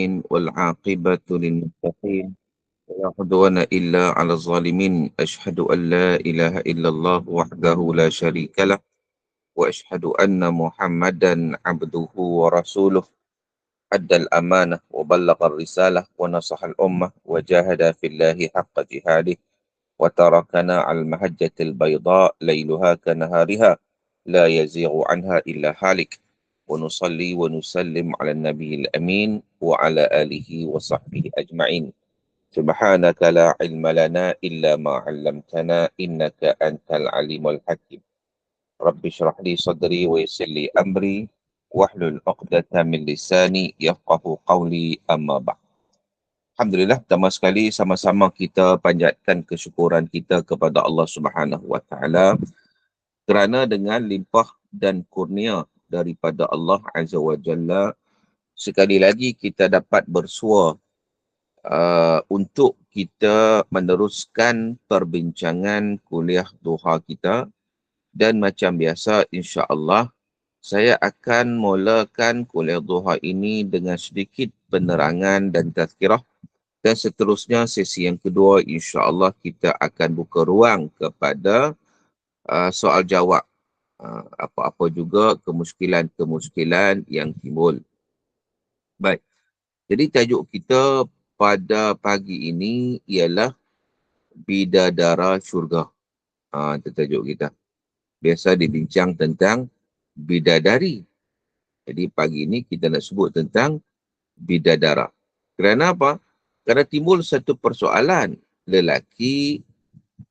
والعاقبة للمتقين ولا عدوان إلا على الظالمين أشهد أن لا إله إلا الله وحده لا شريك له وأشهد أن محمدا عبده ورسوله أدى الأمانة وبلغ الرسالة ونصح الأمة وجاهد في الله حق جهاده وتركنا على المحجة البيضاء ليلها كنهارها لا يزيغ عنها إلا هالك ونصلي ونسلم على النبي الأمين وعلى آله وصحبه أجمعين سبحانك لا علم لنا إلا ما علمتنا إنك أنت العليم الحكيم رب اشرح لي صدري ويسر لي أمري واحلل عقدة من لساني يفقه قولي أما بعد. Alhamdulillah, pertama sekali sama-sama kita panjatkan kesyukuran kita kepada Allah Subhanahu Wa Taala kerana dengan limpah dan kurnia daripada Allah Azza wa Jalla sekali lagi kita dapat bersua untuk kita meneruskan perbincangan kuliah duha kita, dan macam biasa insya-Allah saya akan mulakan kuliah duha ini dengan sedikit penerangan dan tazkirah, dan seterusnya sesi yang kedua insya-Allah kita akan buka ruang kepada soal jawab apa-apa juga kemuskilan-kemuskilan yang timbul. Baik. Jadi tajuk kita pada pagi ini ialah bidadara syurga. Itu tajuk kita. Biasa dibincang tentang bidadari. Jadi pagi ini kita nak sebut tentang bidadara. Kerana apa? Kerana timbul satu persoalan. Lelaki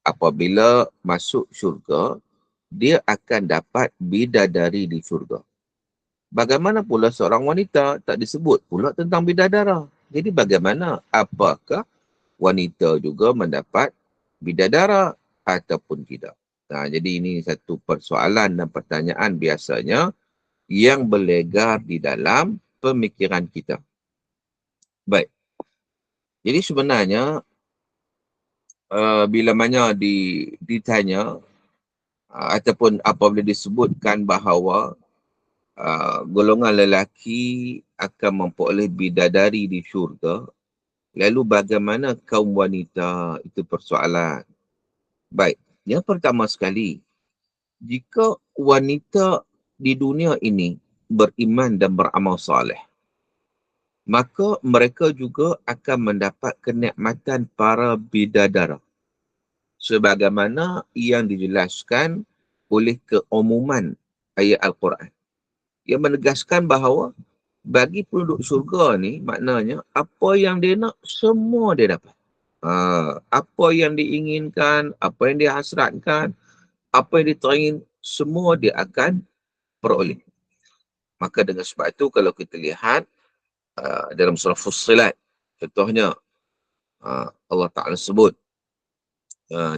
apabila masuk syurga, dia akan dapat bidadari di syurga. Bagaimana pula seorang wanita tak disebut pula tentang bidadara. Jadi bagaimana? Apakah wanita juga mendapat bidadara ataupun tidak? Jadi ini satu persoalan dan pertanyaan biasanya yang berlegar di dalam pemikiran kita. Baik. Jadi sebenarnya bila mana ditanya ataupun apabila disebutkan bahawa golongan lelaki akan memperoleh bidadari di syurga, lalu bagaimana kaum wanita? Itu persoalan. Baik, yang pertama sekali, jika wanita di dunia ini beriman dan beramal soleh, maka mereka juga akan mendapat kenikmatan para bidadara. Sebagaimana yang dijelaskan oleh keumuman ayat Al-Quran, yang menegaskan bahawa bagi penduduk syurga ni, maknanya apa yang dia nak, semua dia dapat. Apa yang diinginkan, apa yang dia hasratkan, apa yang dia teringin, semua dia akan peroleh. Maka dengan sebab itu, kalau kita lihat dalam surah Fussilat, contohnya Allah Ta'ala sebut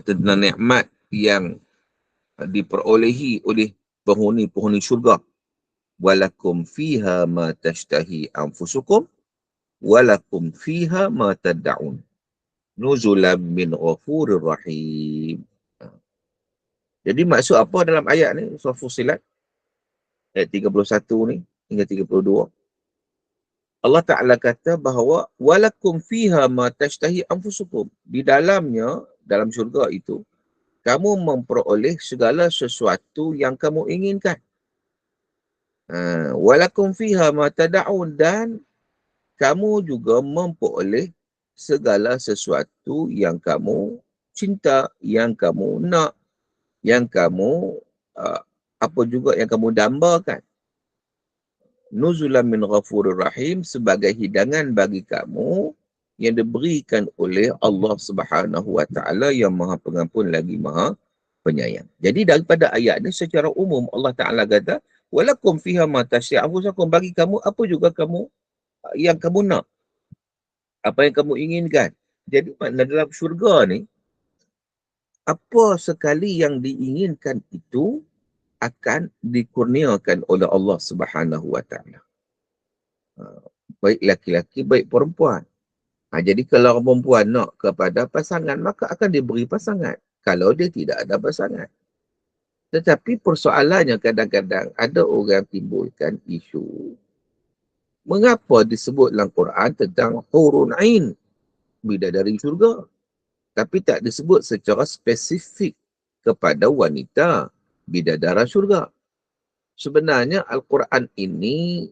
tentang nikmat yang diperolehi oleh penghuni-penghuni syurga. Walakum fiha ma tashtahi anfusukum walakum fiha ma tad'un nuzulan min ghafurir rahim. Jadi maksud apa dalam ayat ni, surah Fussilat ayat 31 ni hingga 32? Allah Ta'ala kata bahawa walakum fiha ma tashtahi anfusukum. Di dalamnya, dalam syurga itu, kamu memperoleh segala sesuatu yang kamu inginkan. Walakum fiha ma tad'un, dan kamu juga memperoleh segala sesuatu yang kamu cinta, yang kamu nak, yang kamu apa juga yang kamu dambakan. Nuzulan min ghafurir rahim, sebagai hidangan bagi kamu yang diberikan oleh Allah Subhanahu wa Ta'ala yang Maha Pengampun lagi Maha Penyayang. Jadi daripada ayat ni secara umum Allah Ta'ala kata walakum fiha ma tashtahi anfusukum, bagi kamu apa juga kamu yang kamu nak, apa yang kamu inginkan. Jadi makna dalam syurga ni, apa sekali yang diinginkan itu akan dikurniakan oleh Allah Subhanahu wa Ta'ala. Baik laki-laki, baik perempuan. Jadi kalau orang perempuan nak kepada pasangan, maka akan diberi pasangan. Kalau dia tidak ada pasangan. Tetapi persoalannya kadang-kadang ada orang timbulkan isu Mengapa disebut dalam Quran tentang hurun ain, bidadari syurga, tapi tak disebut secara spesifik kepada wanita bidadara syurga? Sebenarnya Al-Quran ini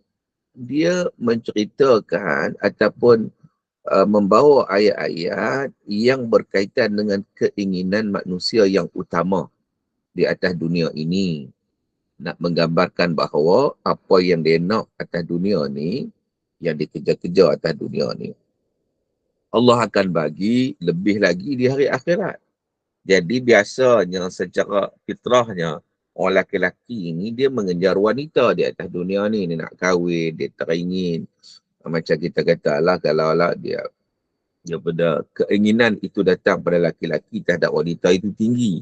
dia menceritakan ataupun membawa ayat-ayat yang berkaitan dengan keinginan manusia yang utama di atas dunia ini. Nak menggambarkan bahawa apa yang dia nak atas dunia ni, yang dikejar-kejar atas dunia ni, Allah akan bagi lebih lagi di hari akhirat. Jadi biasanya secara fitrahnya, orang lelaki-lelaki ni dia mengejar wanita di atas dunia ni. Dia nak kahwin, dia teringin. Macam kita kata lah, kalau lah dia daripada keinginan itu datang pada lelaki-lelaki terhadap wanita itu tinggi,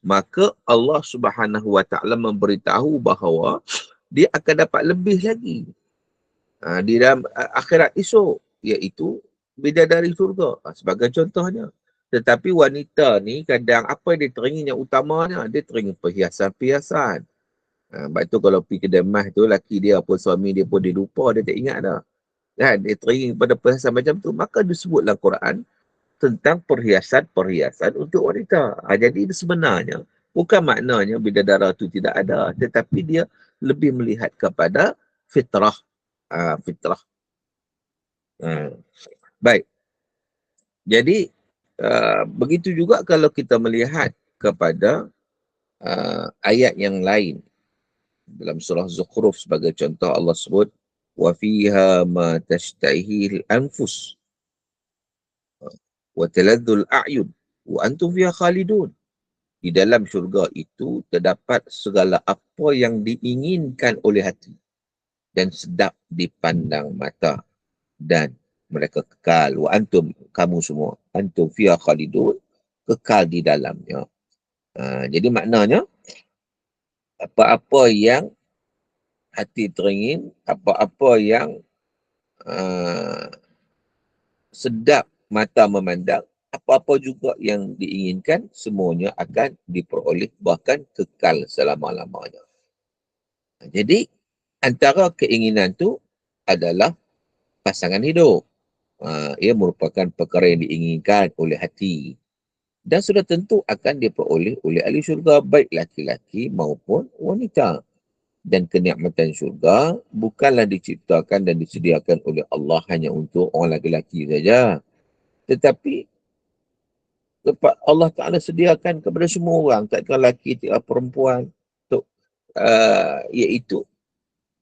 maka Allah Subhanahu Wa Taala memberitahu bahawa dia akan dapat lebih lagi di dalam akhirat esok, iaitu bidadari surga sebagai contohnya. Tetapi wanita ni kadang apa dia teringin yang utamanya, dia teringin perhiasan-perhiasan. Sebab tu kalau pergi kedai emas tu, laki dia pun suami dia pun dia lupa, dia tak ingat dah. Kan? Dia teringin pada perhiasan macam tu. Maka disebut dalam Quran tentang perhiasan-perhiasan untuk wanita. Jadi sebenarnya bukan maknanya bidadara tu tidak ada, tetapi dia lebih melihat kepada fitrah. Fitrah. Baik. Jadi begitu juga kalau kita melihat kepada ayat yang lain dalam surah Zukhruf sebagai contoh, Allah sebut wa fiha ma tashtahihil anfus wa taladzul a'yun wa antum fiha khalidun. Di dalam syurga itu terdapat segala apa yang diinginkan oleh hati dan sedap dipandang mata, dan mereka kekal. Wa antum, kamu semua, antum fiha khalidun, kekal di dalamnya. Jadi maknanya apa-apa yang hati teringin, apa-apa yang sedap mata memandang, apa-apa juga yang diinginkan, semuanya akan diperoleh, bahkan kekal selama-lamanya. Jadi antara keinginan tu adalah pasangan hidup. Ia merupakan perkara yang diinginkan oleh hati dan sudah tentu akan diperoleh oleh ahli syurga, baik laki-laki maupun wanita. Dan kenikmatan syurga bukanlah diciptakan dan disediakan oleh Allah hanya untuk orang lelaki saja, tetapi Allah Ta'ala sediakan kepada semua orang, tak kira lelaki, tak kira perempuan, iaitu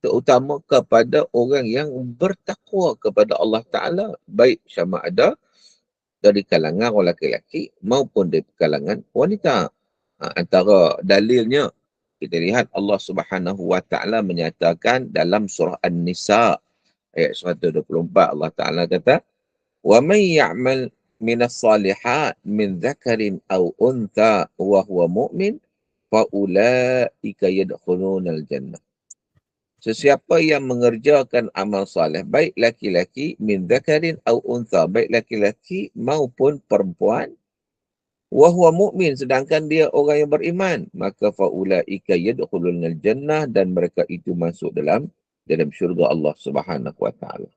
terutama kepada orang yang bertakwa kepada Allah Ta'ala, baik sama ada dari kalangan orang lelaki maupun dari kalangan wanita. Antara dalilnya, kita lihat Allah Subhanahu Wa Ta'ala menyatakan dalam surah An-Nisa ayat 124, Allah Ta'ala kata, وَمَنْ يَعْمَلْ مِنَ الصَّالِحَاتِ مِنْ ذَكَرٍ أَوْ أُنْثَى وَهُوَ مُؤْمِنٌ فَأُولَٰئِكَ يَدْخُلُونَ الْجَنَّةَ. Sesiapa yang mengerjakan amal saleh, baik laki-laki, min dzakarin au untha, baik laki-laki maupun perempuan, wa huwa mu'min, sedangkan dia orang yang beriman, maka faulaika yadkhulunal jannah, dan mereka itu masuk dalam syurga Allah Subhanahu wa taala.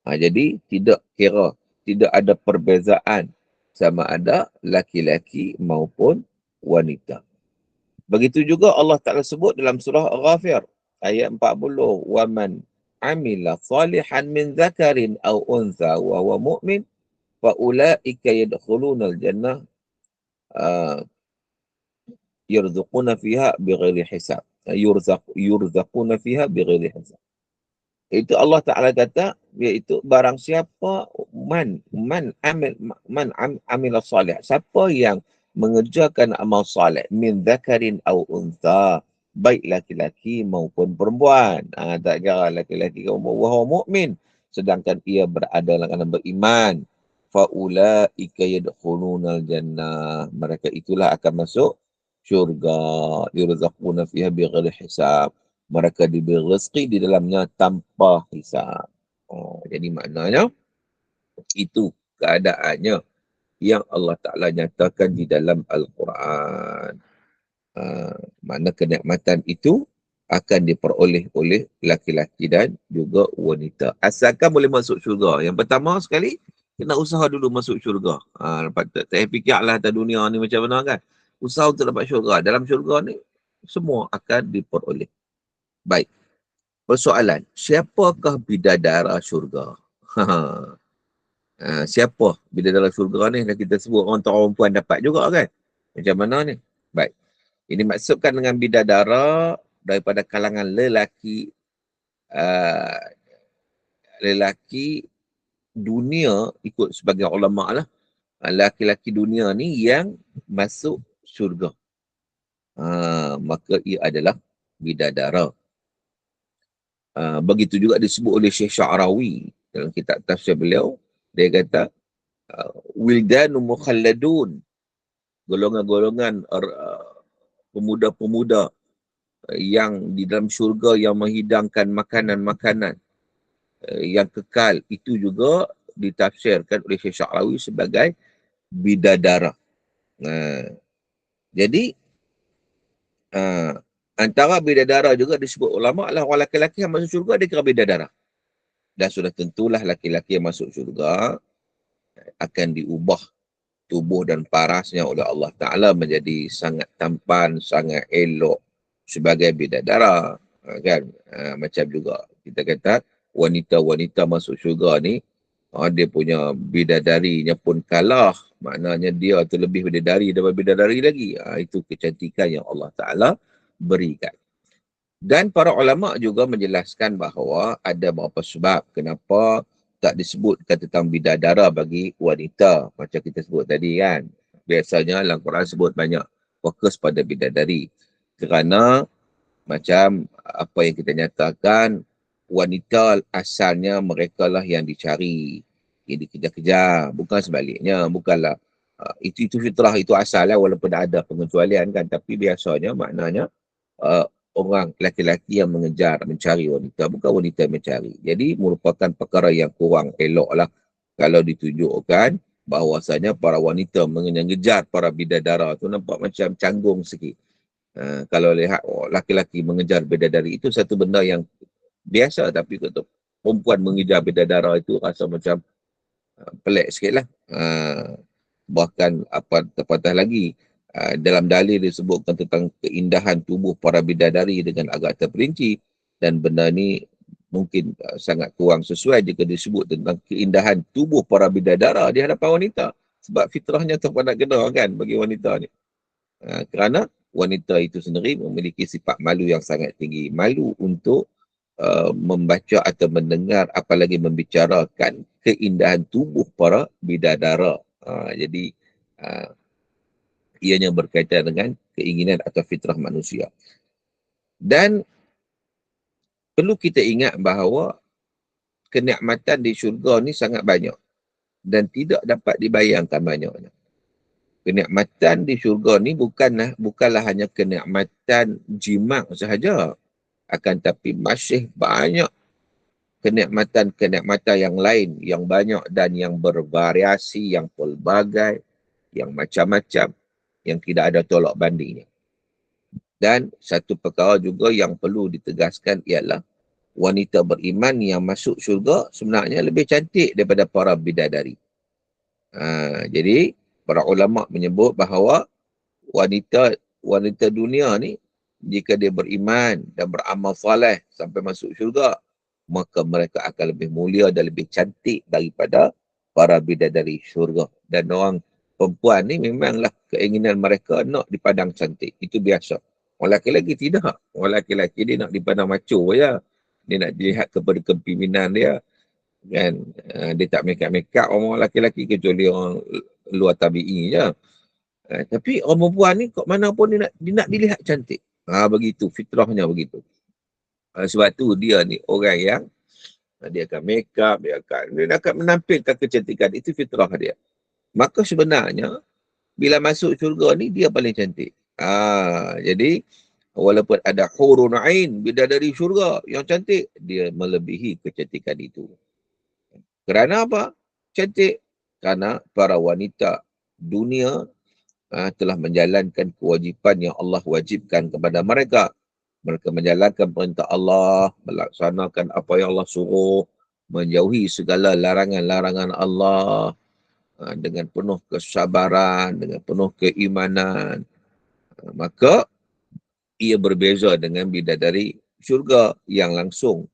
Jadi tidak kira, tidak ada perbezaan sama ada laki-laki maupun wanita. Begitu juga Allah Taala sebut dalam surah Ghafir ayat 40, wa man amila salihan min dzakarin aw untha wa huwa mu'min fa ulaika yadkhulunal jannah yarzuquna fiha bighairi hisab. Yurzaquna fiha bighairi hisab. Itu Allah Ta'ala kata, iaitu barang siapa man amila salih, siapa yang mengerjakan amal salih min dzakarin aw untha, baik laki-laki maupun perempuan, tak kira laki-laki maupun wahai mukmin, sedangkan ia berada dalam beriman, fa ulaika yadkhulunal jannah, mereka itulah akan masuk syurga, yurzaquna fiha bighairi hisab, mereka diberi rezeki di dalamnya tanpa hisab. Jadi maknanya itu keadaannya yang Allah Ta'ala nyatakan di dalam Al-Quran. Mana kenikmatan itu akan diperoleh oleh laki-laki dan juga wanita. Asalkan boleh masuk syurga. Yang pertama sekali, kena usaha dulu masuk syurga. Lepas tu, tak fikirlah atas dunia ni macam mana kan. Usaha untuk dapat syurga. Dalam syurga ni, semua akan diperoleh. Baik. Persoalan, siapakah bidadara syurga? Siapa bidadara syurga ni? Dah kita sebut orang perempuan dapat juga kan? Macam mana ni? Baik. Ini maksudkan dengan bidadara daripada kalangan lelaki, lelaki dunia ikut sebagai ulama lah. Lelaki-lelaki dunia ni yang masuk syurga. Maka ia adalah bidadara. Begitu juga disebut oleh Syekh Sya'rawi dalam kitab tafsir beliau. Dia kata, Wildanu mukhalladun. Golongan-golongan pemuda-pemuda yang di dalam syurga yang menghidangkan makanan-makanan yang kekal, itu juga ditafsirkan oleh Syekh Sya'rawi sebagai bidadara. Jadi antara bidadara juga disebut ulama lah orang lelaki yang masuk syurga dia kira bidadara. Dan sudah tentulah lelaki yang masuk syurga akan diubah tubuh dan parasnya oleh Allah Ta'ala menjadi sangat tampan, sangat elok sebagai bidadara. Kan? Macam juga kita kata wanita-wanita masuk syurga ni, dia punya bidadarinya pun kalah. Maknanya dia tu lebih bidadari daripada bidadari lagi. Itu kecantikan yang Allah Ta'ala berikan. Dan para ulama' juga menjelaskan bahawa ada beberapa sebab kenapa tak disebutkan tentang bidadara bagi wanita. Macam kita sebut tadi kan. Biasanya dalam Quran sebut banyak fokus pada bidadari. Kerana macam apa yang kita nyatakan, wanita asalnya mereka lah yang dicari, yang dikejar-kejar. Bukan sebaliknya. Bukanlah. Itu fitrah, itu asal lah walaupun ada pengecualian kan. Tapi biasanya maknanya orang lelaki-lelaki yang mengejar, mencari wanita, bukan wanita yang mencari. Jadi merupakan perkara yang kurang elok lah kalau ditunjukkan bahawasanya para wanita mengejar para bidadara tu nampak macam canggung sikit. Kalau lihat lelaki-lelaki mengejar bidadari itu satu benda yang biasa, tapi untuk perempuan mengejar bidadara itu rasa macam pelik sikit lah. Bahkan apa terpatah lagi, dalam dalil disebutkan tentang keindahan tubuh para bidadari dengan agak terperinci, dan benda ni mungkin sangat kurang sesuai jika disebut tentang keindahan tubuh para bidadara di hadapan wanita, sebab fitrahnya terpadat kena kan bagi wanita ni. Kerana wanita itu sendiri memiliki sifat malu yang sangat tinggi, malu untuk membaca atau mendengar apalagi membicarakan keindahan tubuh para bidadara. Jadi ianya berkaitan dengan keinginan atau fitrah manusia. Dan perlu kita ingat bahawa kenikmatan di syurga ni sangat banyak dan tidak dapat dibayangkan banyaknya. Kenikmatan di syurga ni bukanlah hanya kenikmatan jimat sahaja, akan tapi masih banyak kenikmatan-kenikmatan yang lain yang banyak dan yang bervariasi, yang pelbagai, yang macam-macam, yang tidak ada tolak bandingnya. Dan satu perkara juga yang perlu ditegaskan ialah wanita beriman yang masuk syurga sebenarnya lebih cantik daripada para bidadari. Jadi para ulama' menyebut bahawa wanita dunia ni jika dia beriman dan beramal soleh sampai masuk syurga, maka mereka akan lebih mulia dan lebih cantik daripada para bidadari syurga. Dan orang perempuan ni memanglah keinginan mereka nak dipandang cantik. Itu biasa. Orang lelaki-lelaki tidak. Orang lelaki-lelaki dia nak dipandang macho saja. Dia nak dilihat kepada kepimpinan dia. Kan? Dia tak make-up orang lelaki-lelaki kecuali orang luar tabi'i je. Tapi orang perempuan ni kat mana pun dia nak dilihat cantik. Begitu. Fitrahnya begitu. Sebab tu dia ni orang yang dia akan make up, dia akan menampilkan kecantikan. Itu fitrah dia. Maka sebenarnya bila masuk syurga ni dia paling cantik. Jadi walaupun ada hurun ain, bidadari syurga yang cantik, dia melebihi kecantikan itu. Kerana apa? Cantik. Kerana para wanita dunia telah menjalankan kewajipan yang Allah wajibkan kepada mereka. Mereka menjalankan perintah Allah, melaksanakan apa yang Allah suruh, menjauhi segala larangan-larangan Allah dengan penuh kesabaran, dengan penuh keimanan. Maka ia berbeza dengan bidadari syurga yang langsung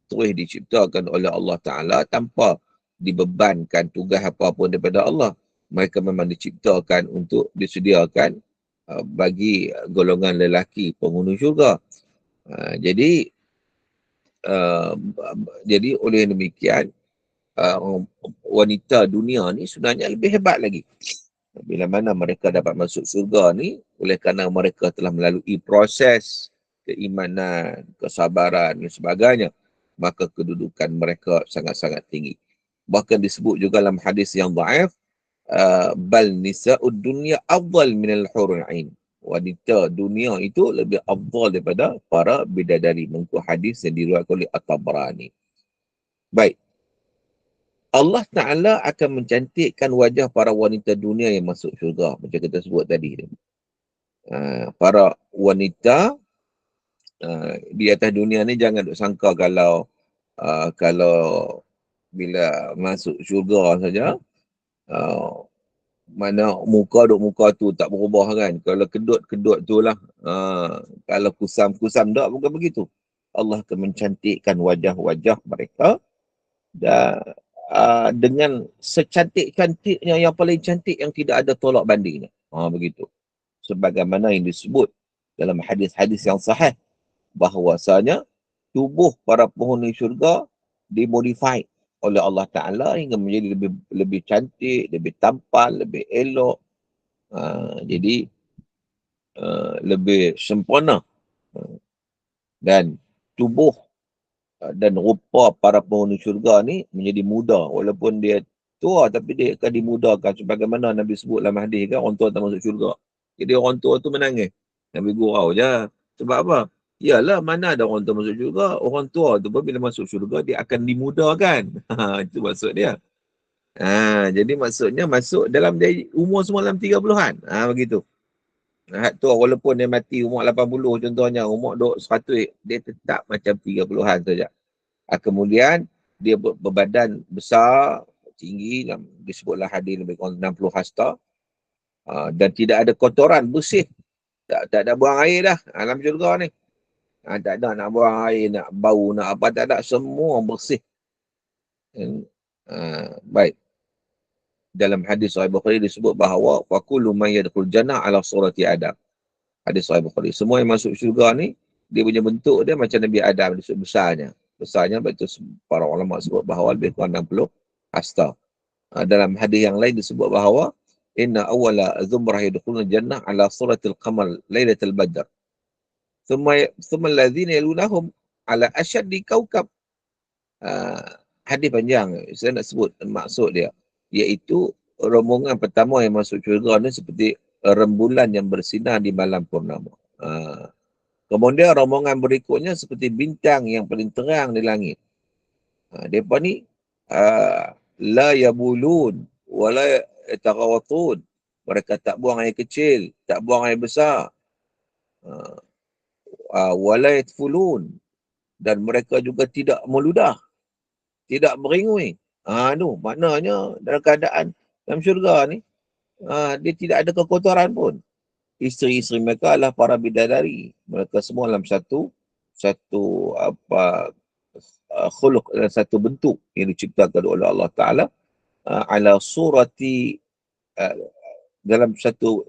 terus diciptakan oleh Allah Ta'ala tanpa dibebankan tugas apa-apa daripada Allah. Mereka memang diciptakan untuk disediakan bagi golongan lelaki penghuni syurga. Jadi oleh demikian wanita dunia ni sebenarnya lebih hebat lagi. Bila mana mereka dapat masuk syurga ni oleh kerana mereka telah melalui proses keimanan, kesabaran dan sebagainya, maka kedudukan mereka sangat-sangat tinggi. Bahkan disebut juga dalam hadis yang dhaif, bal nisa'ud dunya afdal minal hurul ain. Wanita dunia itu lebih afdal daripada para bidadari. Mengikut hadis yang diriwayatkan oleh At-Tabrani. Baik. Allah Ta'ala akan mencantikkan wajah para wanita dunia yang masuk syurga. Macam kita sebut tadi. Para wanita di atas dunia ni jangan duk sangka kalau bila masuk syurga saja, mana muka tu tak berubah kan. Kalau kedut tu lah. Kalau kusam tak, bukan begitu. Allah akan mencantikkan wajah-wajah mereka dan dengan secantik-cantiknya yang paling cantik yang tidak ada tolak bandingnya. Begitu. Sebagaimana yang disebut dalam hadis-hadis yang sahih bahawasanya tubuh para penghuni syurga dimodify oleh Allah Ta'ala hingga menjadi lebih cantik, lebih tampan, lebih elok. Jadi lebih sempurna. Dan tubuh dan rupa para penghuni syurga ni menjadi muda. Walaupun dia tua tapi dia akan dimudahkan. Sebagaimana Nabi sebut dalam hadis kan, orang tua tak masuk syurga. Jadi orang tua tu menangis. Nabi gurau je. Sebab apa? Yalah, mana ada orang tua masuk syurga. Orang tua tu bila masuk syurga dia akan dimudahkan. Itu maksud dia. Jadi maksudnya masuk dalam dia umur semua dalam 30-an. Begitu. Tu walaupun dia mati umur 80 contohnya, umur 100, dia tetap macam 30-an saja. Kemudian dia berbadan besar, tinggi, disebutlah hadis lebih kurang 60 hasta, dan tidak ada kotoran, bersih. Tak ada buang air dah dalam syurga ni. Tak ada nak buang air, nak bau, nak apa, tak ada. Semua bersih. Baik. Dalam hadis Sahih Bukhari disebut bahawa faqulu man yadkhul jannah ala surati Adam. Hadis Sahih Bukhari. Semua yang masuk syurga ni, dia punya bentuk dia macam Nabi Adam, disebut besarnya. Betul para ulama sebut bahawa lebih kurang 60 hasta. Dalam hadis yang lain disebut bahawa inna awwala zumrah yadkhuluna jannah ala suratil qamar lailatul badr. Thumma alladhina yalunahum ala ashaddi kaukab. Hadis panjang, saya nak sebut maksud dia, iaitu rombongan pertama yang masuk syurga ni seperti rembulan yang bersinar di malam purnama. Kemudian rombongan berikutnya seperti bintang yang paling terang di langit. Mereka ni la yabulun wa la yataghawatun. Mereka tak buang air kecil, tak buang air besar. Wa la yatfulun. Dan mereka juga tidak meludah, tidak meringui. Maknanya dalam keadaan dalam syurga ni, dia tidak ada kekotoran pun. Isteri-isteri mereka adalah para bidadari. Mereka semua dalam satu khuluq, satu bentuk yang diciptakan oleh Allah Ta'ala ala surati dalam satu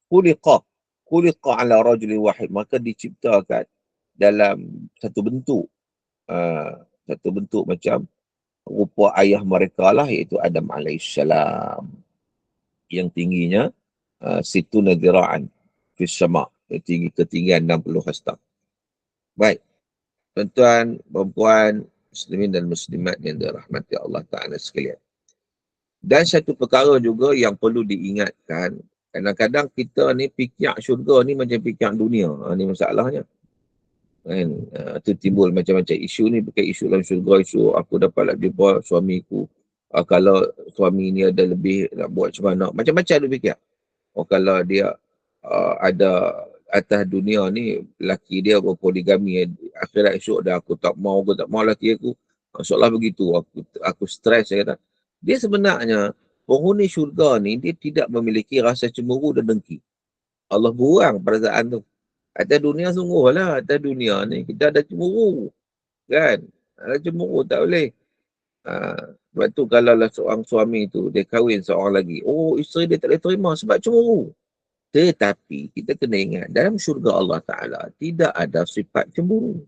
khuliqa ala rajulin wahid. Maka diciptakan dalam satu bentuk macam rupa ayah mereka lah, iaitu Adam alaihissalam, yang tingginya situ nadira'an fi sama', ketinggian 60 hasta. Baik, tuan-tuan, perempuan, muslimin dan muslimat yang dirahmati Allah Ta'ala sekalian. Dan satu perkara juga yang perlu diingatkan, kadang-kadang kita ni fikir syurga ni macam fikir dunia. Ni masalahnya. Kan? Itu timbul macam-macam isu ni, bukan isu dalam syurga, isu aku dapat jumpa suamiku. Kalau suami ni ada lebih, nak buat macam mana. Macam-macam dia fikir. Kalau dia atas dunia ni, laki dia berpoligami, akhirat esok dah aku tak mau laki aku. Maksudlah begitu, aku stres, saya kata. Dia sebenarnya, penghuni syurga ni, dia tidak memiliki rasa cemburu dan dengki. Allah buang perasaan tu. Atas dunia sungguhlah, atas dunia ni, kita ada cemburu. Kan? Ada cemburu, tak boleh. Sebab tu kalau lah seorang suami tu, dia kahwin seorang lagi. Oh, isteri dia tak boleh terima sebab cemburu. Tetapi kita kena ingat, dalam syurga Allah Ta'ala tidak ada sifat cemburu.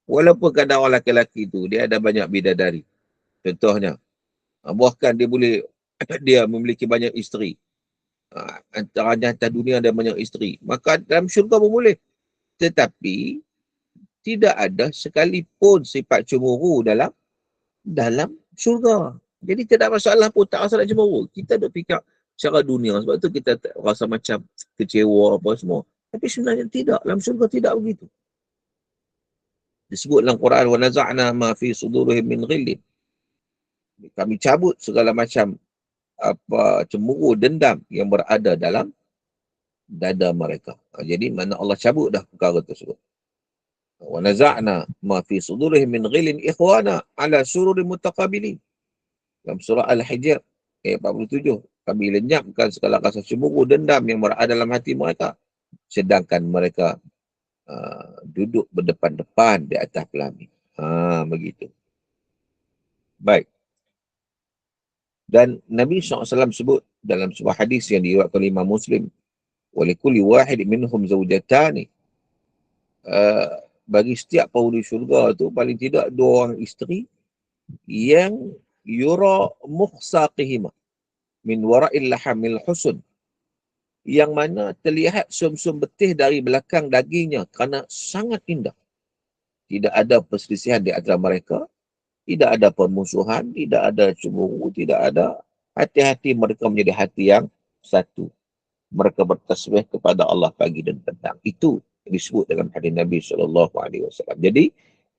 Walaupun kadang orang lelaki tu, dia ada banyak bidadari. Contohnya, bahkan dia boleh, dia memiliki banyak isteri. Antaranya atas dunia ada banyak isteri. Maka dalam syurga pun boleh. Tetapi, tidak ada sekalipun sifat cemburu dalam syurga. Jadi tidak masalah pun, tak rasa nak cemburu. Kita duk fikir secara dunia, sebab tu kita rasa macam kecewa apa semua. Tapi sebenarnya tidak, dalam syurga tidak begitu. Disebut dalam Quran, wa naza'na ma fi sudurihim min ghillin. Kami cabut segala macam apa cemburu, dendam yang berada dalam dada mereka. Jadi mana Allah cabut dah perkara tersebut. Wa naza'na ma fi sudurihim min ghillin ikhwana ala sururin mutaqabilin. Dalam surah Al-Hijr ayat 47, kami lenyapkan segala rasa cemburu, dendam yang berada dalam hati mereka, sedangkan mereka duduk berdepan-depan di atas pelami. Begitu. Baik. Dan Nabi SAW sebut dalam sebuah hadis yang diriwayatkan oleh Imam Muslim, walikulli wahid minhum zawjatani. Bagi setiap penghuni syurga tu paling tidak 2 orang isteri yang yura mukhsaqihima min wara'il lahamil husun, yang mana terlihat sum-sum betih dari belakang dagingnya kerana sangat indah. Tidak ada perselisihan di antara mereka, tidak ada permusuhan, tidak ada cemburu, tidak ada. Hati-hati mereka menjadi hati yang satu. Mereka bertasbih kepada Allah pagi dan petang. Itu disebut dalam hadis Nabi SAW. Jadi,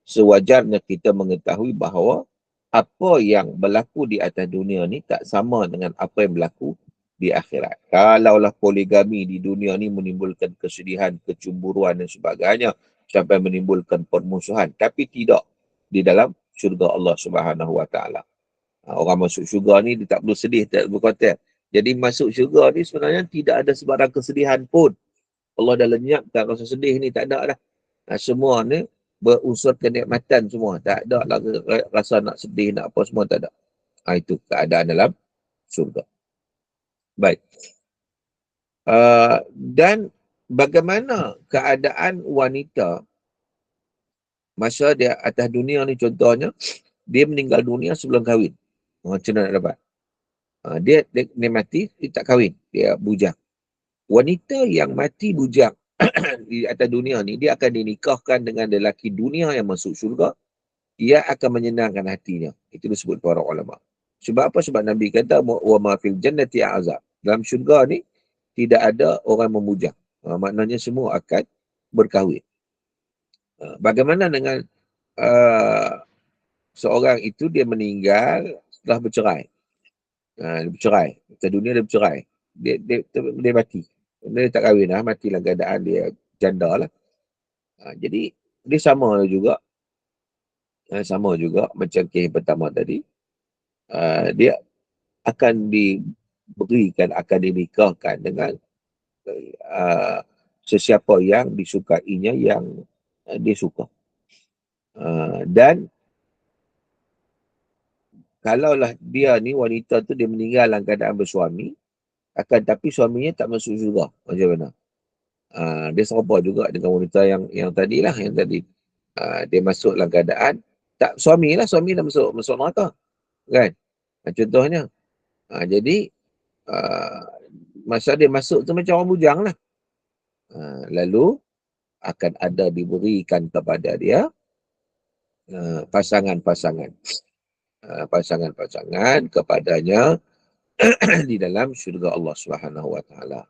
sewajarnya kita mengetahui bahawa apa yang berlaku di atas dunia ni tak sama dengan apa yang berlaku di akhirat. Kalaulah poligami di dunia ni menimbulkan kesedihan, kecemburuan dan sebagainya, sampai menimbulkan permusuhan. Tapi tidak di dalam syurga Allah Subhanahu Wa Taala. Orang masuk syurga ni dia tak perlu sedih, tak perlu khawatir. Jadi masuk syurga ni sebenarnya tidak ada sebarang kesedihan pun. Allah dah lenyapkan rasa sedih ni, tak ada dah. Semua ni berunsur kenikmatan semua. Tak ada lah rasa nak sedih, nak apa semua, tak ada. Itu keadaan dalam syurga. Baik. Dan bagaimana keadaan wanita masa dia atas dunia ni, contohnya, dia meninggal dunia sebelum kahwin. Macam mana nak dapat? Dia mati, dia tak kahwin. Dia bujang. Wanita yang mati bujang di atas dunia ni, dia akan dinikahkan dengan lelaki dunia yang masuk syurga. Ia akan menyenangkan hatinya. Itu disebut para ulama. Sebab apa? Sebab Nabi kata, wa ma fil jannati azab. Dalam syurga ni, tidak ada orang membujang. Maknanya semua akan berkahwin. Bagaimana dengan seorang itu, dia meninggal setelah bercerai. Dia bercerai. Atas dunia dia bercerai. Dia mati. Dia tak kahwin lah. Mati dalam keadaan dia janda lah. Jadi, dia sama juga. Sama juga macam kes pertama tadi. Dia akan diberikan, akan dinikahkan dengan sesiapa yang disukainya, yang dia suka. Dan kalaulah dia ni, wanita tu dia meninggal dalam keadaan bersuami, akan tapi suaminya tak masuk syurga, macam mana? Dia serupa juga dengan wanita yang tadilah, yang tadi. Dia masuk dalam keadaan tak suami dah masuk neraka, kan? Contohnya. Jadi masa dia masuk tu macam orang bujang lah. Lalu akan ada diberikan kepada dia pasangan-pasangan kepadanya di dalam syurga Allah Subhanahu Wa Taala.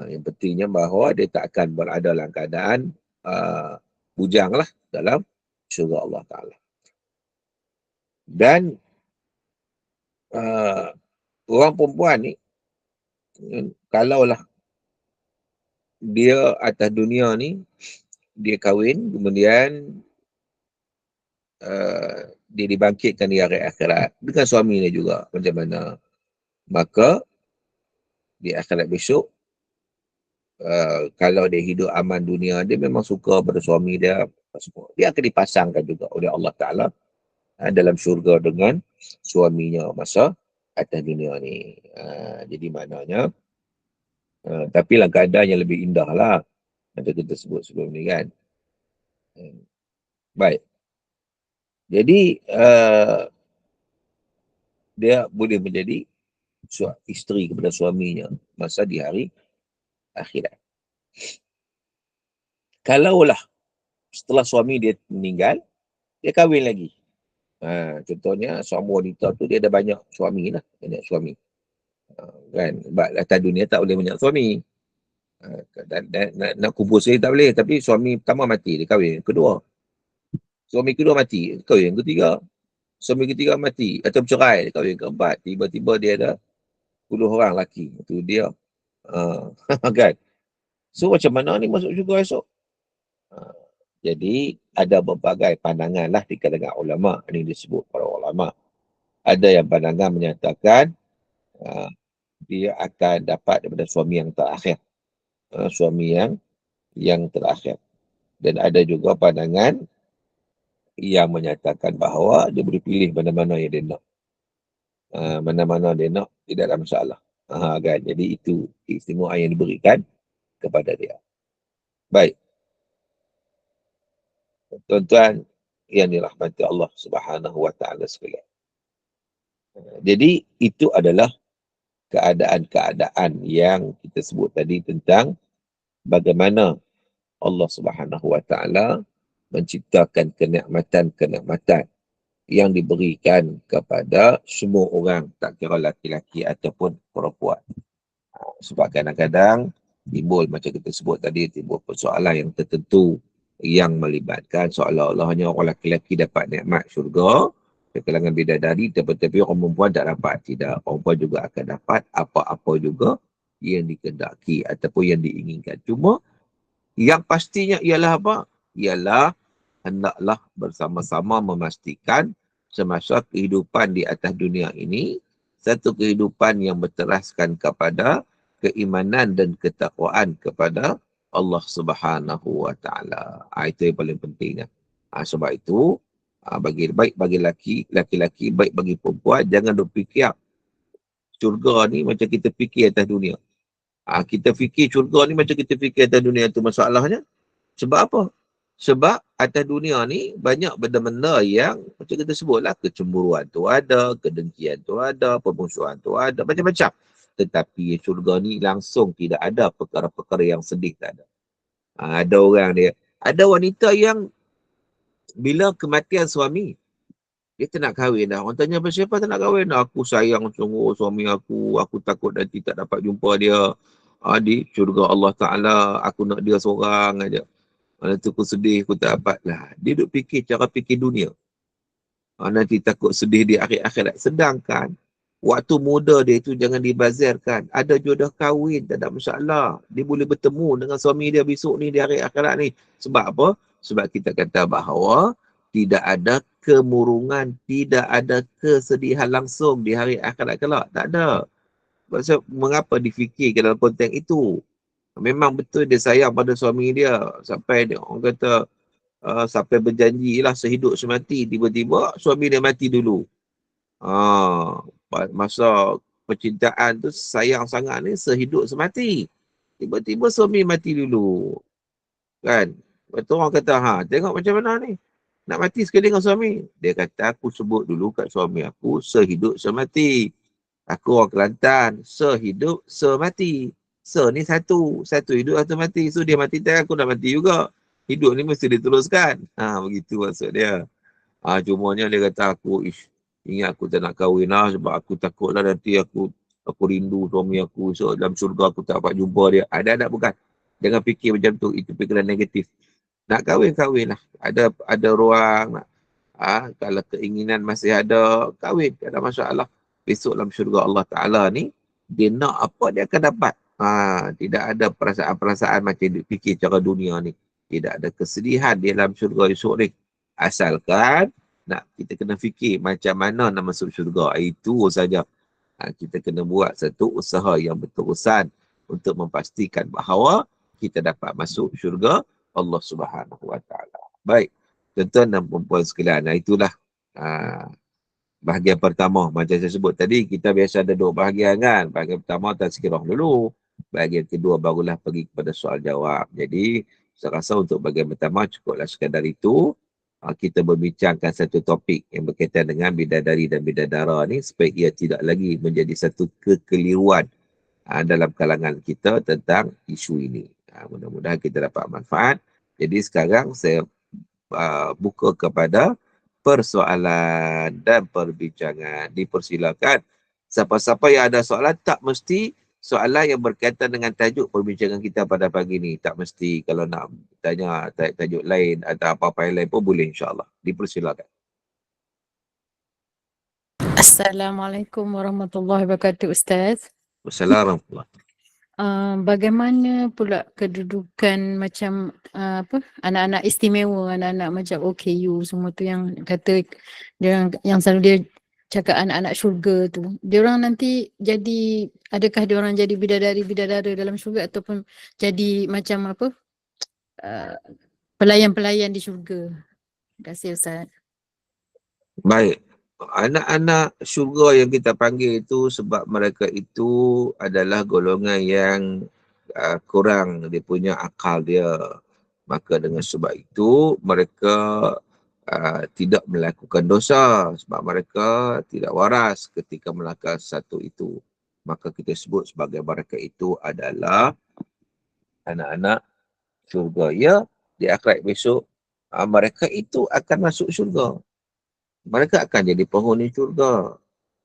Yang pentingnya bahawa dia tak akan berada dalam keadaan bujang lah dalam syurga Allah Taala. Dan orang perempuan ni, kalaulah dia atas dunia ni, dia kahwin, kemudian dia dibangkitkan di hari akhirat dengan suami dia juga. Macam mana? Maka di akhirat besok, kalau dia hidup aman dunia, dia memang suka pada suami dia, dia akan dipasangkan juga oleh Allah Ta'ala dalam syurga dengan suaminya masa atas dunia ni. Jadi maknanya, tapi lah keadaan yang lebih indah lah, macam kita sebut sebelum ni kan. Baik. Jadi, dia boleh menjadi isteri kepada suaminya masa di hari akhirat. Kalaulah setelah suami dia meninggal, dia kahwin lagi. Contohnya, suami wanita tu dia ada banyak suami lah. Banyak suami. Kan? Sebab atas dunia tak boleh banyak suami. Nak kumpul sekali tak boleh. Tapi suami pertama mati, dia kahwin. Kedua. Suami kedua mati, dia kahwin. Ketiga. Suami ketiga mati. Atau bercerai, dia kahwin. Keempat. Tiba-tiba dia ada 10 orang lelaki. Itu dia. Kan? So macam mana ni masuk syurga esok? Jadi ada berbagai pandangan lah di kalangan ulama. Ini disebut para ulama. Ada yang pandangan menyatakan dia akan dapat daripada suami yang terakhir. Suami yang terakhir. Dan ada juga pandangan yang menyatakan bahawa dia boleh pilih mana-mana yang dia nak. Mana-mana dia nak, tidak ada masalah. Kan? Jadi itu keistimewaan yang diberikan kepada dia. Baik. Tuan-tuan yang dirahmati Allah Subhanahu Wa Taala sekalian. Jadi itu adalah keadaan-keadaan yang kita sebut tadi tentang bagaimana Allah Subhanahu Wa Taala menciptakan kenikmatan-kenikmatan yang diberikan kepada semua orang, tak kira laki-laki ataupun perempuan. Sebab kadang-kadang timbul, macam kita sebut tadi, timbul persoalan yang tertentu yang melibatkan seolah-olahnya orang laki-laki dapat nikmat syurga, di kalangan bidadari, tetapi orang perempuan tak dapat. Tidak, orang perempuan juga akan dapat apa-apa juga yang dikehendaki ataupun yang diinginkan. Cuma yang pastinya ialah apa? Ialah hendaklah bersama-sama memastikan semasa kehidupan di atas dunia ini satu kehidupan yang berteraskan kepada keimanan dan ketakwaan kepada Allah Subhanahu Wa Taala. Itu yang paling penting. Sebab itu baik bagi laki-laki, baik bagi perempuan, jangan duk fikir syurga ni macam kita fikir atas dunia. Kita fikir syurga ni macam kita fikir atas dunia, tu masalahnya. Sebab apa? Sebab atas dunia ni banyak benda-benda yang macam kita sebutlah, kecemburuan tu ada, kedengkian tu ada, permusuhan tu ada, macam-macam. Tetapi syurga ni langsung tidak ada perkara-perkara yang sedih, tak ada. Ada orang dia, ada wanita yang bila kematian suami, dia tak nak kahwin dah. Orang tanya, siapa tak nak kahwin? Aku sayang sungguh suami aku takut nanti tak dapat jumpa dia. Di syurga Allah Ta'ala, aku nak dia seorang aja. Mana tu aku sedih, aku tak dapat lah. Dia duk fikir cara fikir dunia. Nanti takut sedih di akhirat. Sedangkan waktu muda dia itu jangan dibazirkan. Ada jodoh kahwin, tak ada masalah. Dia boleh bertemu dengan suami dia besok ni di hari akhirat ni. Sebab apa? Sebab kita kata bahawa tidak ada kemurungan, tidak ada kesedihan langsung di hari akhirat kelak. Tak ada. Sebab mengapa difikirkan dalam konteks itu? Memang betul dia sayang pada suami dia. Sampai dia, orang kata, sampai berjanjilah sehidup semati. Tiba-tiba suami dia mati dulu. Masa percintaan tu sayang sangat ni sehidup semati. Tiba-tiba suami mati dulu. Kan? Betul orang kata, tengok macam mana ni. Nak mati sekali dengan suami. Dia kata, aku sebut dulu kat suami aku, sehidup semati. Aku orang Kelantan, sehidup semati. Ni satu hidup, satu mati. So dia mati, aku dah mati juga. Hidup ni mesti diteruskan. Begitu maksud dia. Cumanya dia kata, aku ingat aku tak nak kahwin lah, sebab aku takut lah nanti aku rindu suami aku. So dalam syurga aku tak dapat jumpa dia. Ada bukan? Jangan fikir macam tu. Itu fikiran negatif. Nak kahwin lah. Ada ruang. Kalau keinginan masih ada, kahwin. Tak ada masalah. Besok dalam syurga Allah Ta'ala ni, dia nak apa dia akan dapat. Tidak ada perasaan-perasaan macam duk fikir cara dunia ni. Tidak ada kesedihan di dalam syurga esok ni. Asalkan kita kena fikir macam mana nak masuk syurga. Itu saja. Kita kena buat satu usaha yang berterusan untuk memastikan bahawa kita dapat masuk syurga Allah Subhanahu Wa Taala. Baik, tuan-tuan dan puan-puan sekalian, itulah bahagian pertama. Macam saya sebut tadi, kita biasa ada dua bahagian kan. Bahagian pertama tazkirah dulu. Bahagian kedua barulah pergi kepada soal jawab. Jadi, saya rasa untuk bahagian pertama cukuplah sekadar itu. Kita berbincangkan satu topik yang berkaitan dengan bidadari dan bidadara ni supaya ia tidak lagi menjadi satu kekeliruan dalam kalangan kita tentang isu ini. Mudah-mudahan kita dapat manfaat. Jadi sekarang saya buka kepada persoalan dan perbincangan. Dipersilakan. Siapa-siapa yang ada soalan, tak mesti soalan yang berkaitan dengan tajuk perbincangan kita pada pagi ni. Tak mesti. Kalau nak tanya tajuk lain atau apa-apa yang lain pun boleh, insyaAllah. Dipersilakan. Assalamualaikum warahmatullahi wabarakatuh, Ustaz. Wassalamualaikum. Bagaimana pula kedudukan macam anak-anak istimewa, anak-anak macam OKU semua tu yang kata yang selalu dia cakap anak-anak syurga tu. Diorang nanti jadi, adakah diorang jadi bidadari-bidadara dalam syurga ataupun jadi macam pelayan-pelayan di syurga? Terima kasih, Ustaz. Baik. Anak-anak syurga yang kita panggil itu sebab mereka itu adalah golongan yang kurang dia punya akal dia. Maka dengan sebab itu mereka tidak melakukan dosa sebab mereka tidak waras ketika melakukan satu itu. Maka kita sebut sebagai mereka itu adalah anak-anak syurga. Ya, di akhirat besok mereka itu akan masuk syurga. Mereka akan jadi penghuni syurga.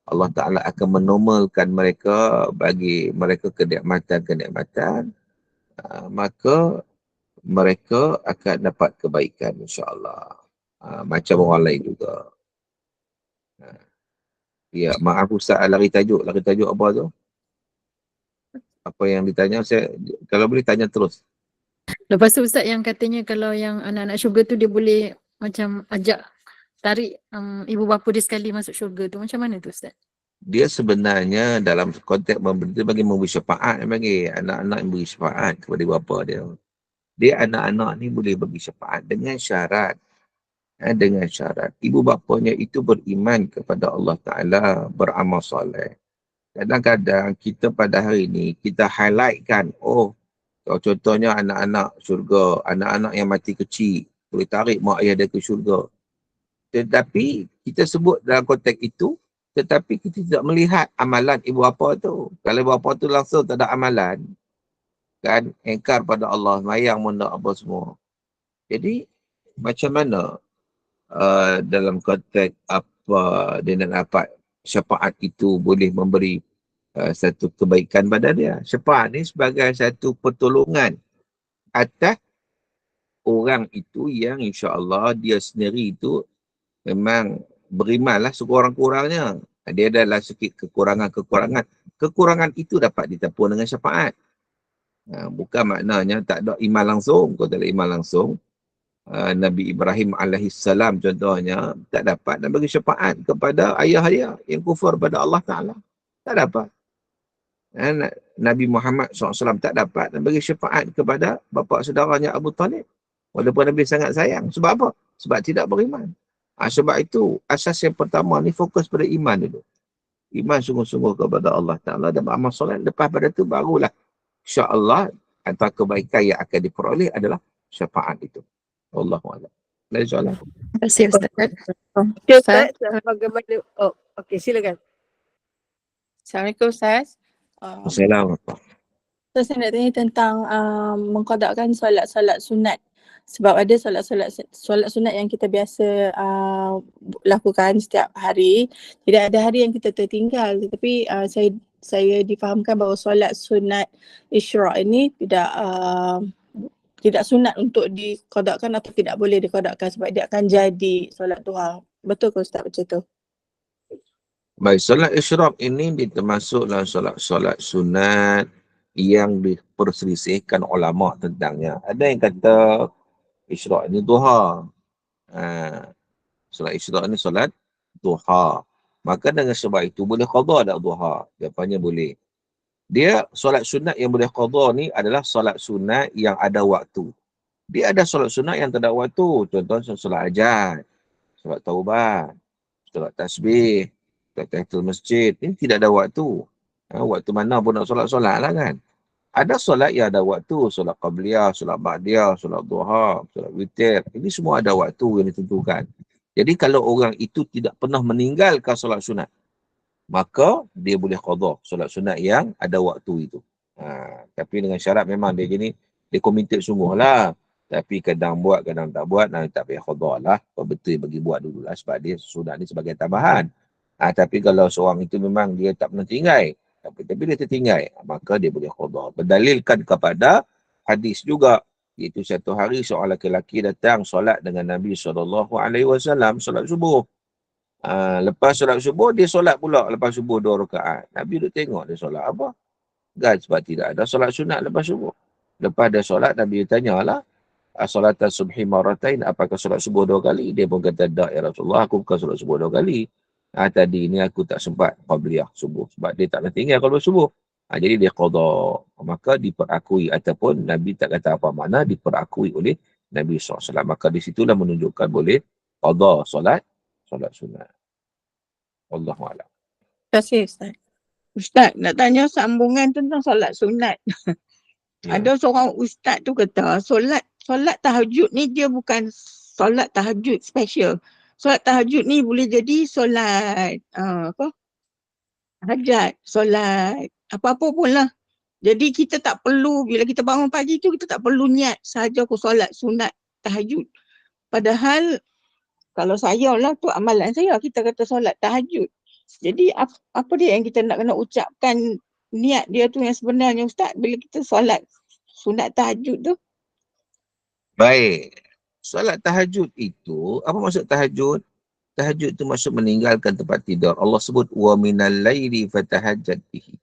Allah Ta'ala akan menormalkan mereka, bagi mereka kenikmatan-kenikmatan. Maka mereka akan dapat kebaikan, insyaAllah. Macam orang lain juga. Ya, maaf Ustaz, lari tajuk apa tu? Apa yang ditanya, saya kalau boleh tanya terus. Lepas tu Ustaz yang katanya kalau yang anak-anak syurga tu dia boleh macam ajak tarik ibu bapa dia sekali masuk syurga tu. Macam mana tu Ustaz? Dia sebenarnya dalam konteks bagi memberi syafaat, bagi anak-anak yang beri syafaat kepada bapa dia. Dia anak-anak ni boleh bagi syafaat dengan syarat. Dengan syarat ibu bapanya itu beriman kepada Allah Ta'ala, beramal soleh. Kadang-kadang kita pada hari ni, kita highlightkan, contohnya anak-anak syurga, anak-anak yang mati kecil, boleh tarik mak ayah dia ke syurga. Tetapi kita sebut dalam konteks itu, tetapi kita tidak melihat amalan ibu bapa tu. Kalau ibu bapa tu langsung tak ada amalan, kan, engkar pada Allah, mayang benda apa semua. Jadi, macam mana dalam konteks apa dia nak dapat syafaat itu boleh memberi satu kebaikan pada dia. Syafaat ni sebagai satu pertolongan atas orang itu yang insya-Allah dia sendiri itu memang berimanlah sekurang-kurangnya. Dia adalah sikit kekurangan-kekurangan. Kekurangan itu dapat ditepun dengan syafaat. Bukan maknanya tak ada iman langsung. Kalau tak ada iman langsung, Nabi Ibrahim alaihissalam contohnya tak dapat nak bagi syafaat kepada ayah dia yang kufur pada Allah Ta'ala. Tak dapat. Nabi Muhammad SAW tak dapat nak bagi syafaat kepada bapa saudaranya Abu Talib. Walaupun Nabi sangat sayang. Sebab apa? Sebab tidak beriman. Sebab itu asas yang pertama ni fokus pada iman dulu. Iman sungguh-sungguh kepada Allah Ta'ala dan beramal soleh. Lepas pada tu barulah insya-Allah antara kebaikan yang akan diperoleh adalah syafaat itu. Wallahu'alam. Lain soalan. Terima kasih Ustaz. Okay, Ustaz, bagaimana? Okey, silakan. Assalamualaikum Ustaz. Assalamualaikum. Saya nak tanya tentang mengqadakkan solat-solat sunat. Sebab ada solat sunat yang kita biasa lakukan setiap hari. Tidak ada hari yang kita tertinggal. Tetapi saya difahamkan bahawa solat sunat Isyraq ini tidak sunat untuk diqadakkan atau tidak boleh diqadakkan sebab dia akan jadi solat duha. Betul ke Ustaz macam tu? Baik, solat Isyraq ini termasuk dalam solat sunat yang diperselisihkan ulama tentangnya. Ada yang kata isyraq ni duha. Solat isyraq ni solat duha. Maka dengan sebab itu boleh qada tak duha? Jawapannya boleh. Dia solat sunat yang boleh qada ni adalah solat sunat yang ada waktu. Dia ada solat sunat yang tak ada waktu. Contoh solat hajat, solat taubat, solat tasbih, solat tahiyatul masjid. Ini tidak ada waktu. Waktu mana pun nak solat-solat lah kan. Ada solat yang ada waktu. Solat qabliyah, solat ba'diyah, solat duha, solat witir. Ini semua ada waktu yang ditentukan. Jadi kalau orang itu tidak pernah meninggalkan solat sunat, maka dia boleh qada solat sunat yang ada waktu itu. Tapi dengan syarat memang dia gini, dia committed sungguh lah. Tapi kadang buat, kadang tak buat, tak payah qada lah. Betul bagi buat dulu lah sebab dia sunat ni sebagai tambahan. Tapi kalau seorang itu memang dia tak pernah tinggal, tapi dia tertinggal, maka dia boleh qada. Berdalilkan kepada hadis juga, iaitu satu hari seorang lelaki datang solat dengan Nabi SAW, solat subuh. Lepas solat subuh, dia solat pula lepas subuh 2 rakaat. Nabi duduk tengok dia solat apa? Kan sebab tidak ada solat sunat lepas subuh. Lepas dia solat, Nabi tanyalah, solatan subhi maratain, apakah solat subuh 2 kali? Dia pun kata, tak ya Rasulullah, aku bukan solat subuh 2 kali. Tadi ni aku tak sempat qabliyah subuh. Sebab dia tak nak tinggal kalau subuh. Jadi dia qada. Maka diperakui, ataupun Nabi tak kata apa mana, diperakui oleh Nabi SAW. Maka di situlah menunjukkan boleh qada solat sunat. Wallahualam. Terima kasih Ustaz. Ustaz, nak tanya sambungan tentang solat sunat. Ada seorang ustaz tu kata, solat tahajud ni dia bukan solat tahajud special. Solat tahajud ni boleh jadi solat hajat, solat apa-apa pun lah. Jadi kita tak perlu, bila kita bangun pagi tu, kita tak perlu niat sahaja aku solat sunat tahajud. Padahal kalau saya lah tu amalan saya, kita kata solat tahajud. Jadi apa dia yang kita nak kena ucapkan niat dia tu yang sebenarnya Ustaz bila kita solat sunat tahajud tu? Baik. Solat tahajud itu, apa maksud tahajud? Tahajud itu maksud meninggalkan tempat tidur. Allah sebut, wa minal laili fatahajjad bihi.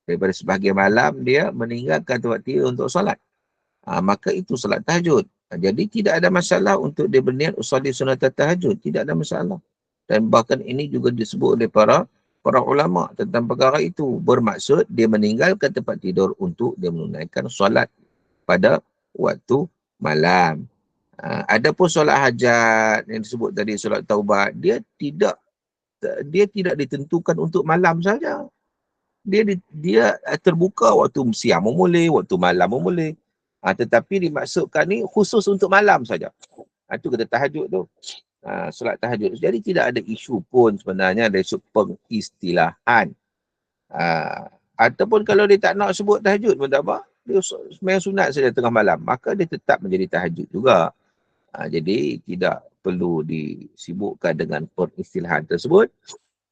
Daripada sebahagian malam dia meninggalkan tempat tidur untuk solat. Maka itu solat tahajud. Jadi tidak ada masalah untuk dia berniat usolli sunat tahajud. Tidak ada masalah. Dan bahkan ini juga disebut oleh para ulama tentang perkara itu. Bermaksud dia meninggalkan tempat tidur untuk dia menunaikan solat pada waktu malam. Adapun solat hajat yang disebut tadi, solat taubat, dia tidak ditentukan untuk malam saja. Dia terbuka waktu siang pun boleh, waktu malam pun boleh. Tetapi dimaksudkan ni khusus untuk malam saja. Itu kata tahajud tu. Solat tahajud. Jadi tidak ada isu pun sebenarnya dari sudut pengistilahan. Ataupun kalau dia tak nak sebut tahajud pun tak apa. Dia sembahyang sunat saja tengah malam. Maka dia tetap menjadi tahajud juga. Jadi tidak perlu disibukkan dengan peristilahan tersebut.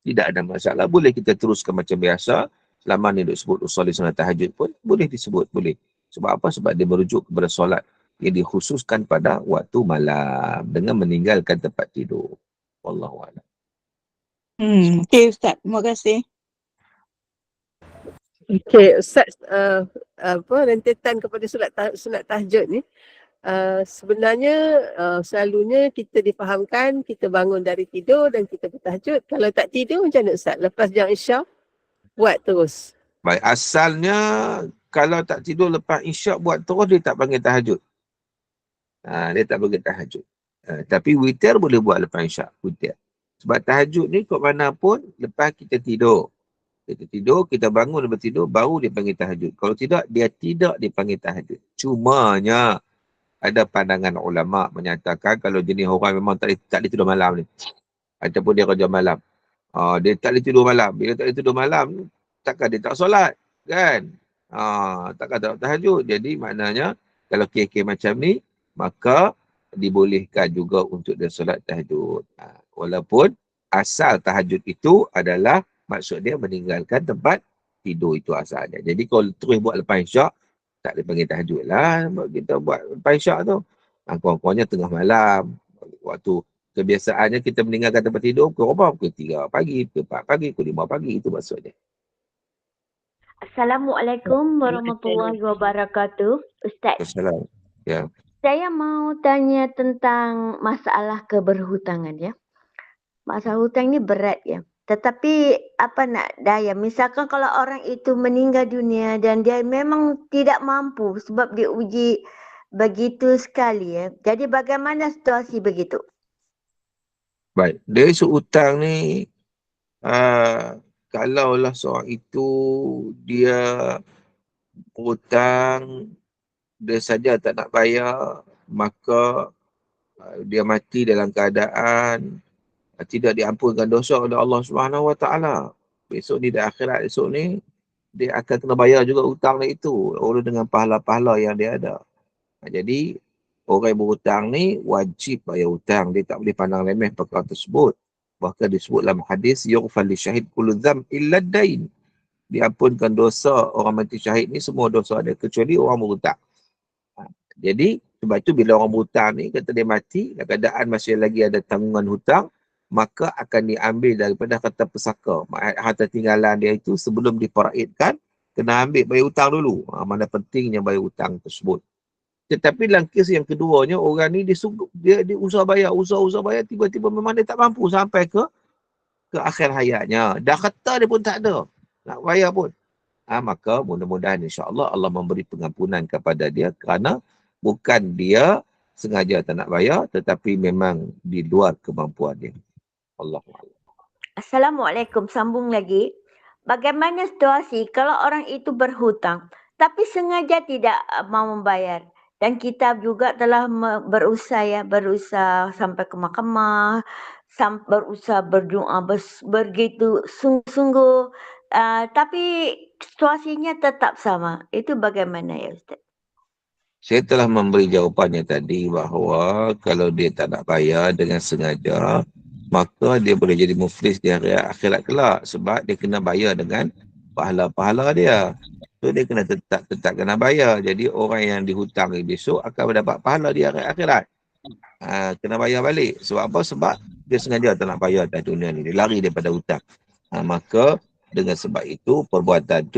Tidak ada masalah. Boleh kita teruskan macam biasa. Selama ni duk sebut usolli sunat tahajud pun boleh disebut. Boleh. Sebab apa? Sebab dia merujuk kepada solat yang dikhususkan pada waktu malam dengan meninggalkan tempat tidur. Wallahualam. Okey Ustaz, terima kasih. Okey, Ustaz, rentetan kepada sunat tahajud ni, sebenarnya selalunya kita difahamkan kita bangun dari tidur dan kita bertahajud. Kalau tak tidur macam mana Ustaz? Lepas jam Isyak buat terus. Baik, asalnya kalau tak tidur lepas Isyak buat terus, dia tak panggil tahajud. Dia tak panggil tahajud. Tapi witir boleh buat lepas Isyak, witir. Sebab tahajud ni kok mana pun lepas kita tidur. Kita tidur, kita bangun lepas tidur, baru dia panggil tahajud. Kalau tidak, dia tidak dipanggil tahajud. Cumanya ada pandangan ulama menyatakan kalau jenis orang memang tak boleh tidur malam ni. Ataupun dia kerja malam. Dia tak boleh tidur malam. Bila tak boleh tidur malam, takkan dia tak solat. Kan? Takkan tak tahajud. Jadi maknanya kalau kes-kes macam ni, maka dibolehkan juga untuk dia solat tahajud. Walaupun asal tahajud itu adalah maksud dia meninggalkan tempat tidur itu asalnya. Jadi kalau terus buat lepas Isyak, tak boleh panggil tahajud lah. Kita buat lepas Isyak tu. Kurang-kurangnya tengah malam. Waktu kebiasaannya kita meninggalkan tempat tidur pukul 3 pagi, pukul 4 pagi, pukul 5 pagi. Itu maksudnya. Assalamualaikum warahmatullahi wabarakatuh. Ustaz, Wassalam. Ya. saya mau tanya tentang masalah keberhutangan ya. Masalah hutang ni berat ya. Tetapi apa nak daya, misalkan kalau orang itu meninggal dunia dan dia memang tidak mampu sebab dia uji begitu sekali ya. Jadi bagaimana situasi begitu? Baik. Dari isu hutang ni, kalaulah seorang itu dia hutang, dia saja tak nak bayar, maka dia mati dalam keadaan tidak diampunkan dosa oleh Allah Subhanahu Wa Taala. Besok ni di akhirat esok ni dia akan kena bayar juga hutang dia itu oleh dengan pahala-pahala yang dia ada. Jadi orang yang berhutang ni wajib bayar hutang, dia tak boleh pandang remeh perkara tersebut. Bahkan disebut dalam hadis yughfal lisyahid kullu dzam illa ad-dain. Diampunkan dosa orang mati syahid ni semua dosa dia kecuali orang berhutang. Jadi sebab itu bila orang berhutang ni kata dia mati dalam keadaan masih lagi ada tanggungan hutang, maka akan diambil daripada harta pusaka, harta tinggalan dia itu sebelum difaraidkan kena ambil bayar hutang dulu. Mana pentingnya bayar hutang tersebut. Tetapi dalam kes yang keduanya, orang ni dia usaha bayar, tiba-tiba memang dia tak mampu sampai ke akhir hayatnya. Dah kata dia pun tak ada nak bayar pun. Maka mudah-mudahan insya-Allah Allah memberi pengampunan kepada dia kerana bukan dia sengaja tak nak bayar tetapi memang di luar kemampuan dia. Allahuakbar. Assalamualaikum, sambung lagi. Bagaimana situasi kalau orang itu berhutang tapi sengaja tidak mau membayar? Dan kita juga telah berusaha sampai ke mahkamah, berusaha berdoa begitu sungguh-sungguh, tapi situasinya tetap sama. Itu bagaimana ya Ustaz? Saya telah memberi jawapannya tadi bahawa kalau dia tak nak bayar dengan sengaja, maka dia boleh jadi muflis di hari akhirat kelak sebab dia kena bayar dengan pahala-pahala dia. So dia kena tetap kena bayar. Jadi orang yang dihutang besok akan mendapat pahala di hari akhirat. Kena bayar balik. Sebab apa? Sebab dia sengaja tak nak bayar di dunia ni. Dia lari daripada hutang. Maka dengan sebab itu perbuatan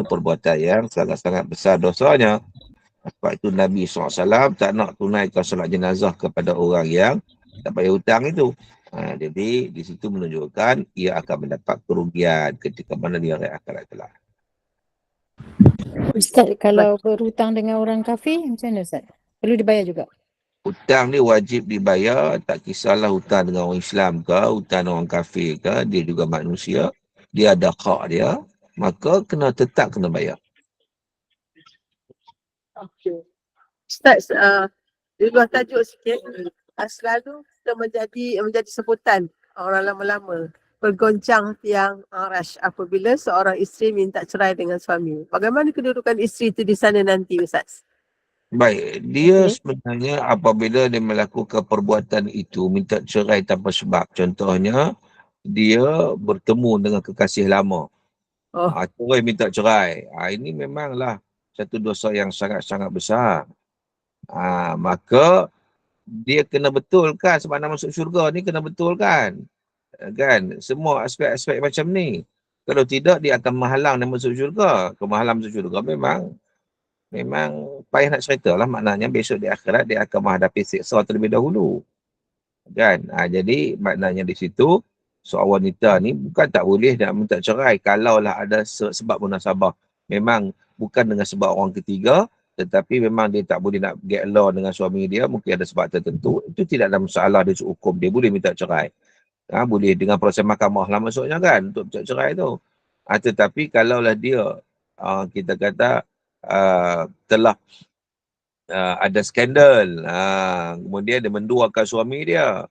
yang sangat-sangat besar dosanya. Sebab itu Nabi SAW tak nak tunaikan solat jenazah kepada orang yang tak bayar hutang itu. Jadi di situ menunjukkan ia akan mendapat kerugian ketika mana di hari akhirat kelak. Ustaz, kalau berhutang dengan orang kafir macam mana Ustaz? Perlu dibayar juga? Hutang ni wajib dibayar, tak kisahlah hutang dengan orang Islam ke, hutang dengan orang kafir ke, dia juga manusia, dia ada hak dia, maka tetap kena bayar. Okey. Ustaz, di luar tajuk sikit, selalu kita menjadi sebutan orang lama-lama bergoncang tiang arash apabila seorang isteri minta cerai dengan suami. Bagaimana kedudukan isteri itu di sana nanti Ustaz? Baik, dia sebenarnya apabila dia melakukan perbuatan itu, minta cerai tanpa sebab. Contohnya, dia bertemu dengan kekasih lama. Cerai minta cerai. Ini memanglah satu dosa yang sangat-sangat besar. Maka dia kena betulkan sebab nak masuk syurga ni kena betulkan. Kan? Semua aspek-aspek macam ni. Kalau tidak, dia akan menghalang dia masuk syurga. Kemahalang masuk syurga memang payah nak cerita lah. Maknanya besok di akhirat dia akan menghadapi siksa terlebih dahulu. Kan? Jadi maknanya di situ seorang wanita ni bukan tak boleh nak minta cerai kalaulah ada sebab munasabah. Memang bukan dengan sebab orang ketiga, tetapi memang dia tak boleh nak get along dengan suami dia, mungkin ada sebab tertentu. Itu tidak ada masalah dari hukum, dia boleh minta cerai. Boleh dengan proses mahkamah lah maksudnya kan untuk minta cerai tu. Tetapi kalaulah dia kita kata telah ada skandal, kemudian dia menduakan suami dia,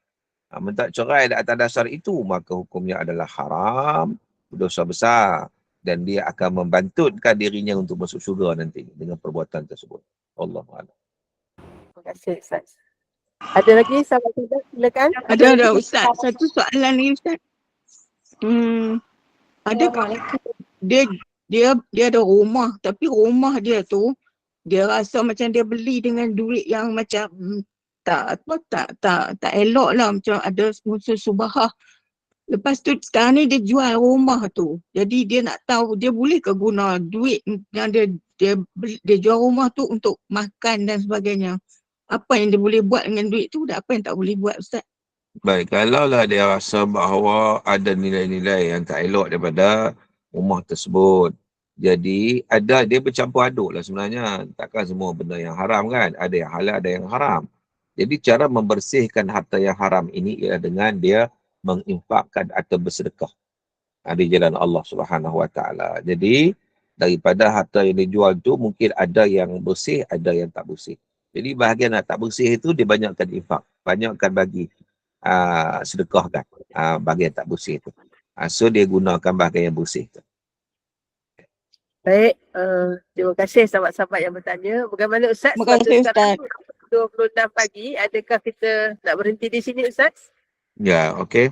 minta cerai atas dasar itu, maka hukumnya adalah haram, dosa besar, dan dia akan membantutkan dirinya untuk masuk syurga nanti dengan perbuatan tersebut. Allahuakbar. Terima kasih Ustaz. Ada lagi sahabat kita? Silakan. Ada Ustaz. Satu soalan ni Ustaz. Adakah dia ada rumah, tapi rumah dia tu dia rasa macam dia beli dengan duit yang macam tak elok lah, macam ada unsur subahah. Lepas tu sekarang ni dia jual rumah tu. Jadi dia nak tahu dia boleh ke guna duit yang dia jual rumah tu untuk makan dan sebagainya. Apa yang dia boleh buat dengan duit tu dan apa yang tak boleh buat, Ustaz? Baik, kalaulah dia rasa bahawa ada nilai-nilai yang tak elok daripada rumah tersebut. Jadi dia bercampur aduk lah sebenarnya. Takkan semua benda yang haram kan. Ada yang halal, ada yang haram. Jadi cara membersihkan harta yang haram ini ialah dengan dia menginfakkan atau bersedekah di jalan Allah Subhanahu Wa Taala. Jadi daripada harta yang dijual tu mungkin ada yang bersih, ada yang tak bersih. Jadi bahagian yang tak bersih itu dia banyakkan infak, banyakkan bagi sedekahkan bahagian tak bersih itu. So dia gunakan bahagian yang bersih tu. Baik, terima kasih sahabat-sahabat yang bertanya. Bagaimana Ustaz? Terima kasih, Sekarang 26 pagi, adakah kita nak berhenti di sini Ustaz? Ya, okey.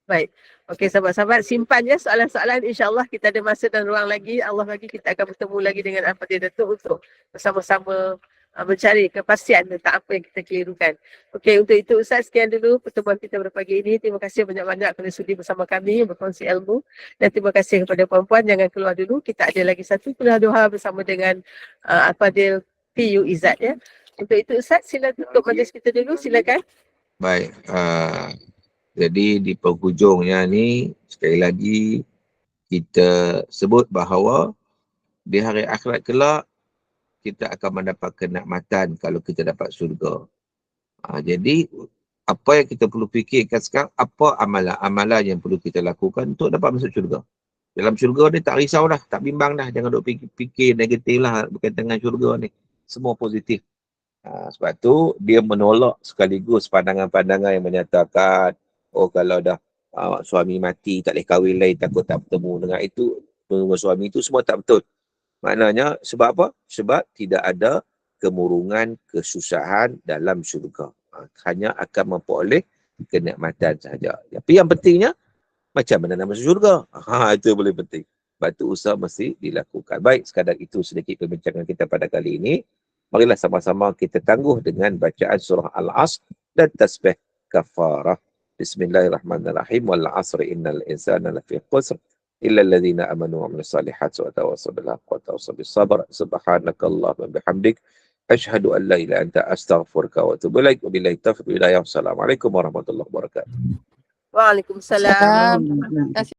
Baik. Okey sahabat-sahabat, simpan ya soalan-soalan. InsyaAllah kita ada masa dan ruang lagi. Allah bagi kita akan bertemu lagi dengan Al-Fadhil Datuk untuk bersama-sama mencari kepastian tentang apa yang kita kelirukan. Okey, untuk itu Ustaz, sekian dulu pertemuan kita pada pagi ini. Terima kasih banyak-banyak kerana sudi bersama kami berkongsi ilmu. Dan terima kasih kepada puan-puan. Jangan keluar dulu. Kita ada lagi satu kuliah doha bersama dengan Al-Fadhil PU Izzat ya. Untuk itu Ustaz, sila tutup majlis kita dulu. Silakan. Baik. Jadi di penghujungnya ni sekali lagi kita sebut bahawa di hari akhirat kelak kita akan mendapat kenikmatan kalau kita dapat syurga. Jadi apa yang kita perlu fikirkan sekarang, apa amalan-amalan yang perlu kita lakukan untuk dapat masuk syurga. Dalam syurga ni tak risau dah, tak bimbang dah. Jangan duk fikir negatif lah berkaitan dengan syurga ni. Semua positif. Sebab tu dia menolak sekaligus pandangan-pandangan yang menyatakan kalau dah suami mati tak boleh kahwin lain takut tak bertemu dengan itu suami itu, semua tak betul. Maknanya sebab apa? Sebab tidak ada kemurungan, kesusahan dalam syurga. Hanya akan memperoleh kenikmatan sahaja. Tapi yang pentingnya macam mana nak masuk syurga. Itu yang paling penting. Sebab tu usaha mesti dilakukan. Baik, sekadar itu sedikit perbincangan kita pada kali ini. Marilah sama-sama kita tangguh dengan bacaan surah Al-Asr dan tasbih kafarah. Bismillahirrahmanirrahim. Wal 'asri innal insana lafi khusr illa alladhina amanu wa 'amilus salihati wa tawassaw bil haqqi wa tawassaw bis sabr. Subhanakallahumma bihamdik asyhadu an la ilaha illa anta astaghfiruka wa atubu ilaik. Wabillahi taufiq wal hidayah. Assalamualaikum warahmatullahi wabarakatuh. Waalaikumsalam. Terima kasih.